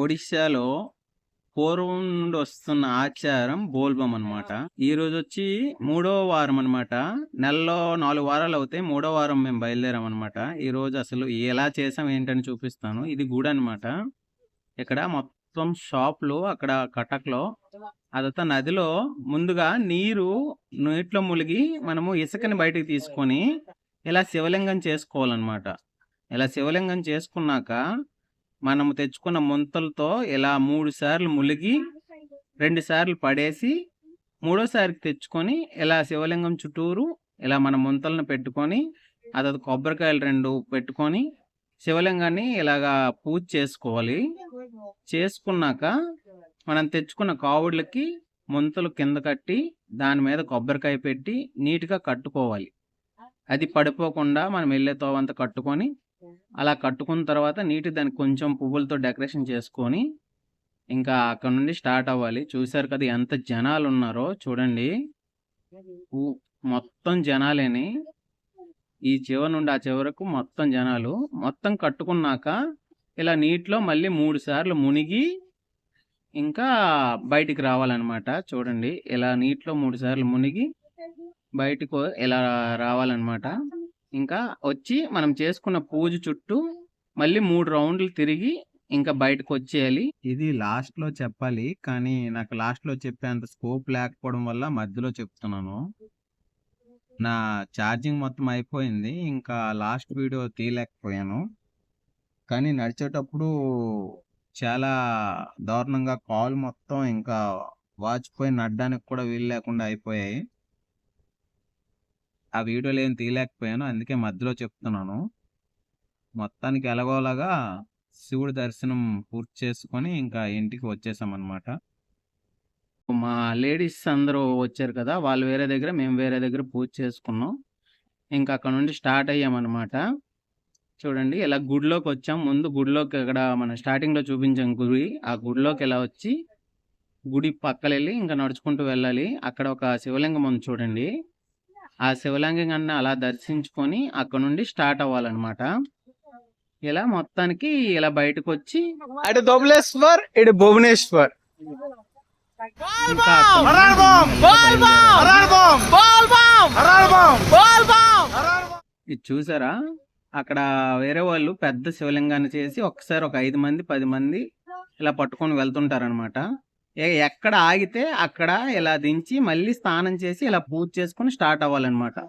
ఒడిశాలో పూర్వం నుండి వస్తున్న ఆచారం బోల్బం అనమాట. ఈ రోజు వచ్చి 3వ వారం అనమాట. నెలలో 4 వారాలు అవుతాయి. 3వ వారం మేము బయలుదేరాం అనమాట. ఈ రోజు అసలు ఎలా చేసాం ఏంటని చూపిస్తాను. ఇది గుడి అనమాట. ఇక్కడ మొత్తం షాపులు అక్కడ కటక్లో అదంతా నదిలో ముందుగా నీటిలో ములిగి మనము ఇసుకని బయటకు తీసుకొని ఇలా శివలింగం చేసుకోవాలన్నమాట. ఇలా శివలింగం చేసుకున్నాక మనము తెచ్చుకున్న ముంతలతో ఇలా 3 సార్లు ములిగి 2 సార్లు పడేసి మూడోసారికి తెచ్చుకొని ఇలా శివలింగం చుట్టూరు ఇలా మన ముంతలను పెట్టుకొని అదొక కొబ్బరికాయలు 2 పెట్టుకొని శివలింగాన్ని ఇలాగా పూజ చేసుకోవాలి. చేసుకున్నాక మనం తెచ్చుకున్న కావుడ్లకి ముంతలు కింద కట్టి దాని మీద కొబ్బరికాయ పెట్టి నీట్గా కట్టుకోవాలి. అది పడిపోకుండా మనం వెళ్ళే తోవంతా కట్టుకొని అలా కట్టుకున్న తర్వాత దానికి కొంచెం పువ్వులతో డెకరేషన్ చేసుకొని ఇంకా అక్కడ నుండి స్టార్ట్ అవ్వాలి. చూసారు కదా ఎంత జనాలు ఉన్నారో చూడండి. మొత్తం జనాలేని ఈ చివరి నుండి ఆ చివరకు మొత్తం జనాలు. మొత్తం కట్టుకున్నాక ఇలా నీటిలో మళ్ళీ 3 సార్లు మునిగి ఇంకా బయటికి రావాలన్నమాట. చూడండి ఇలా నీటిలో 3 సార్లు మునిగి బయటకు ఇలా రావాలన్నమాట. ఇంకా వచ్చి మనం చేసుకున్న పూజ చుట్టూ మళ్ళీ 3 రౌండ్లు తిరిగి ఇంకా బయటకు వచ్చేయాలి. ఇది లాస్ట్ లో చెప్పాలి కానీ నాకు లాస్ట్ లో చెప్పేంత స్కోప్ లేకపోవడం వల్ల మధ్యలో చెప్తున్నాను. నా ఛార్జింగ్ మొత్తం అయిపోయింది. ఇంకా లాస్ట్ వీడియో తీయలేకపోయాను. కానీ నడిచేటప్పుడు చాలా దారుణంగా కాల్ మొత్తం ఇంకా వాచిపోయి నడడానికి కూడా వీలు లేకుండా అయిపోయాయి. ఆ వీడియోలో ఏం తీయలేకపోయాను, అందుకే మధ్యలో చెప్తున్నాను. మొత్తానికి ఎలాగోలాగా శివుడి దర్శనం పూర్తి చేసుకొని ఇంకా ఇంటికి వచ్చేసామన్నమాట. మా లేడీస్ అందరూ వచ్చారు కదా, వాళ్ళు వేరే దగ్గర మేము వేరే దగ్గర పూజ చేసుకున్నాం. ఇంకా అక్కడ నుండి స్టార్ట్ అయ్యామన్నమాట. చూడండి ఇలా గుడిలోకి వచ్చాం. ముందు గుడిలోకి అక్కడ మన స్టార్టింగ్లో చూపించాం గుడి. ఆ గుడిలోకి ఇలా వచ్చి గుడి పక్కలెళ్ళి ఇంకా నడుచుకుంటూ వెళ్ళాలి. అక్కడ ఒక శివలింగం ఉంది చూడండి. ఆ శివలింగాన్ని అలా దర్శించుకొని అక్కడ నుండి స్టార్ట్ అవ్వాలన్నమాట. ఇలా మొత్తానికి ఇలా బయటకు వచ్చి అటు ధవళేశ్వర్ ఇటు భువనేశ్వర్ ఇది చూసారా, అక్కడ వేరే వాళ్ళు పెద్ద శివలింగాన్ని చేసి ఒకసారి ఒక 5 మంది 10 మంది ఇలా పట్టుకొని వెళ్తుంటారనమాట. ఎక్కడ ఆగితే అక్కడ ఇలా దించి మళ్ళీ స్నానం చేసి ఇలా పూజ చేసుకుని స్టార్ట్ అవ్వాలన్నమాట.